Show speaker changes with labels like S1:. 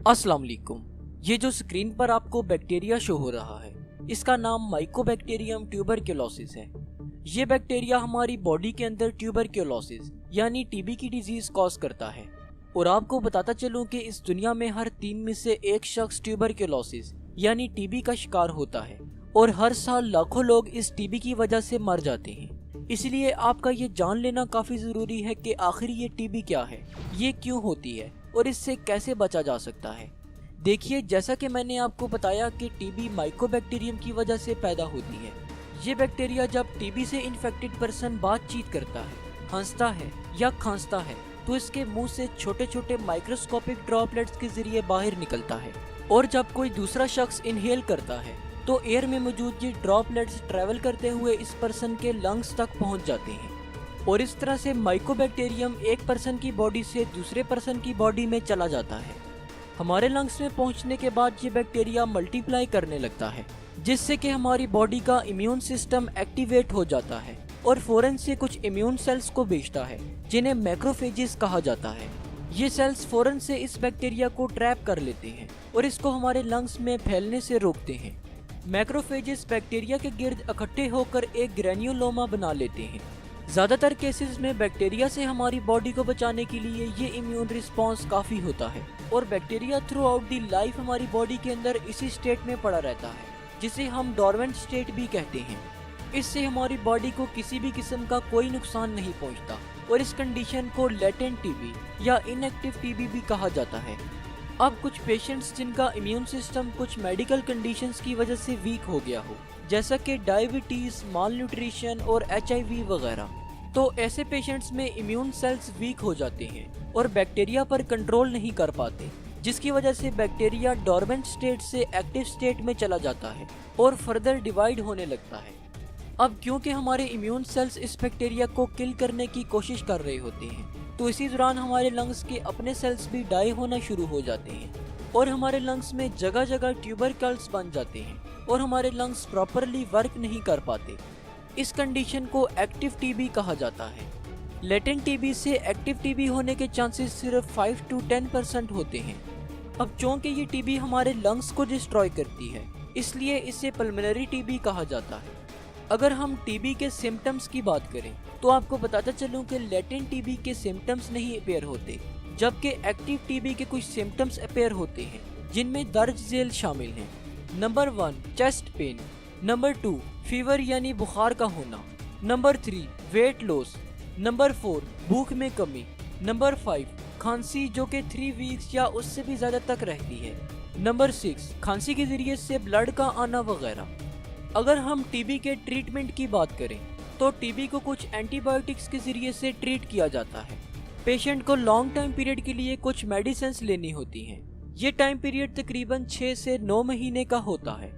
S1: अस्सलाम वालेकुम। ये जो स्क्रीन पर आपको बैक्टीरिया शो हो रहा है, इसका नाम माइकोबैक्टीरियम ट्यूबरक्लोसिस है। ये बैक्टीरिया हमारी बॉडी के अंदर ट्यूबरक्लोसिस यानी टीबी की डिजीज कॉज करता है। और आपको बताता चलूं कि इस दुनिया में हर 3 में से एक शख्स ट्यूबरक्लोसिस यानी टीबी का शिकार होता है और हर साल लाखों लोग इस टीबी की वजह से मर जाते हैं। इसलिए आपका ये जान लेना काफी जरूरी है कि आखिर ये टीबी क्या है, ये क्यों होती है और इससे कैसे बचा जा सकता है। देखिए, जैसा कि मैंने आपको बताया कि टीबी माइकोबैक्टीरियम की वजह से पैदा होती है। ये बैक्टीरिया जब टीबी से इन्फेक्टेड पर्सन बातचीत करता है, हंसता है या खांसता है तो इसके मुंह से छोटे छोटे माइक्रोस्कोपिक ड्रॉपलेट्स के जरिए बाहर निकलता है। और जब कोई दूसरा शख्स इनहेल करता है तो एयर में मौजूद ये ड्रॉपलेट्स ट्रेवल करते हुए इस पर्सन के लंग्स तक पहुंच जाते हैं। और इस तरह से माइकोबैक्टीरियम एक पर्सन की बॉडी से दूसरे पर्सन की बॉडी में चला जाता है। हमारे लंग्स में पहुंचने के बाद ये बैक्टीरिया मल्टीप्लाई करने लगता है, जिससे कि हमारी बॉडी का इम्यून सिस्टम एक्टिवेट हो जाता है और फौरन से कुछ इम्यून सेल्स को भेजता है जिन्हें मैक्रोफेजेस कहा जाता है। ये सेल्स फौरन से इस बैक्टीरिया को ट्रैप कर लेते हैं और इसको हमारे लंग्स में फैलने से रोकते हैं। मैक्रोफेजेस बैक्टीरिया के गिर्द इकट्ठे होकर एक ग्रेन्युलोमा बना लेते हैं। ज्यादातर केसेस में बैक्टीरिया से हमारी बॉडी को बचाने के लिए ये इम्यून रिस्पॉन्स काफी होता है और bacteria through out the life हमारी बॉडी के अंदर इसी स्टेट में पड़ा रहता है, जिसे हम डोरमेंट स्टेट भी कहते हैं। इससे हमारी बॉडी को किसी भी किस्म का कोई नुकसान नहीं पहुंचता और इस कंडीशन को लेटेंट टीबी या इनएक्टिव टीबी भी कहा जाता है। अब कुछ पेशेंट्स जिनका इम्यून सिस्टम कुछ मेडिकल कंडीशंस की वजह से वीक हो गया हो, जैसा कि डायबिटीज, माल न्यूट्रिशन और HIV वगैरह, तो ऐसे पेशेंट्स में इम्यून सेल्स वीक हो जाते हैं और बैक्टीरिया पर कंट्रोल नहीं कर पाते, जिसकी वजह से बैक्टीरिया डोरमेंट स्टेट से एक्टिव स्टेट में चला जाता है और फर्दर डिवाइड होने लगता है। अब क्योंकि हमारे इम्यून सेल्स इस बैक्टीरिया को किल करने की कोशिश कर रहे होते हैं, तो इसी दौरान हमारे लंग्स के अपने सेल्स भी डाई होना शुरू हो जाते हैं और हमारे लंग्स में जगह जगह ट्यूबरकल्स बन जाते हैं और हमारे लंग्स प्रॉपरली वर्क नहीं कर पाते। इस कंडीशन को एक्टिव टीबी कहा जाता है। लेटेंट टीबी से एक्टिव टीबी होने के चांसेस सिर्फ 5 to 10% होते हैं। अब चूंकि ये टीबी हमारे लंग्स को डिस्ट्रॉय करती है, इसलिए इसे पल्मोनरी टीबी कहा जाता है। अगर हम टीबी के सिम्टम्स की बात करें तो आपको बताता चलूं कि लेटेंट टीबी के सिम्टम्स नहीं अपेयर होते, जबकि एक्टिव टीबी के कुछ सिम्टम्स अपेयर होते हैं, जिनमें दर्ज झेल शामिल हैं। Number 1 chest pain, number 2 fever यानी बुखार का होना, नंबर 3 वेट लॉस, नंबर 4 भूख में कमी, नंबर 5 खांसी जो कि 3 वीक्स या उससे भी ज्यादा तक रहती है, नंबर 6 खांसी के जरिए से ब्लड का आना वगैरह। अगर हम टीबी के ट्रीटमेंट की बात करें तो टीबी को कुछ एंटीबायोटिक्स के जरिए से ट्रीट किया जाता है। पेशेंट को लॉन्ग टाइम पीरियड के लिए कुछ मेडिसिन्स लेनी होती हैं। ये टाइम पीरियड तकरीबन 6 से 9 महीने का होता है।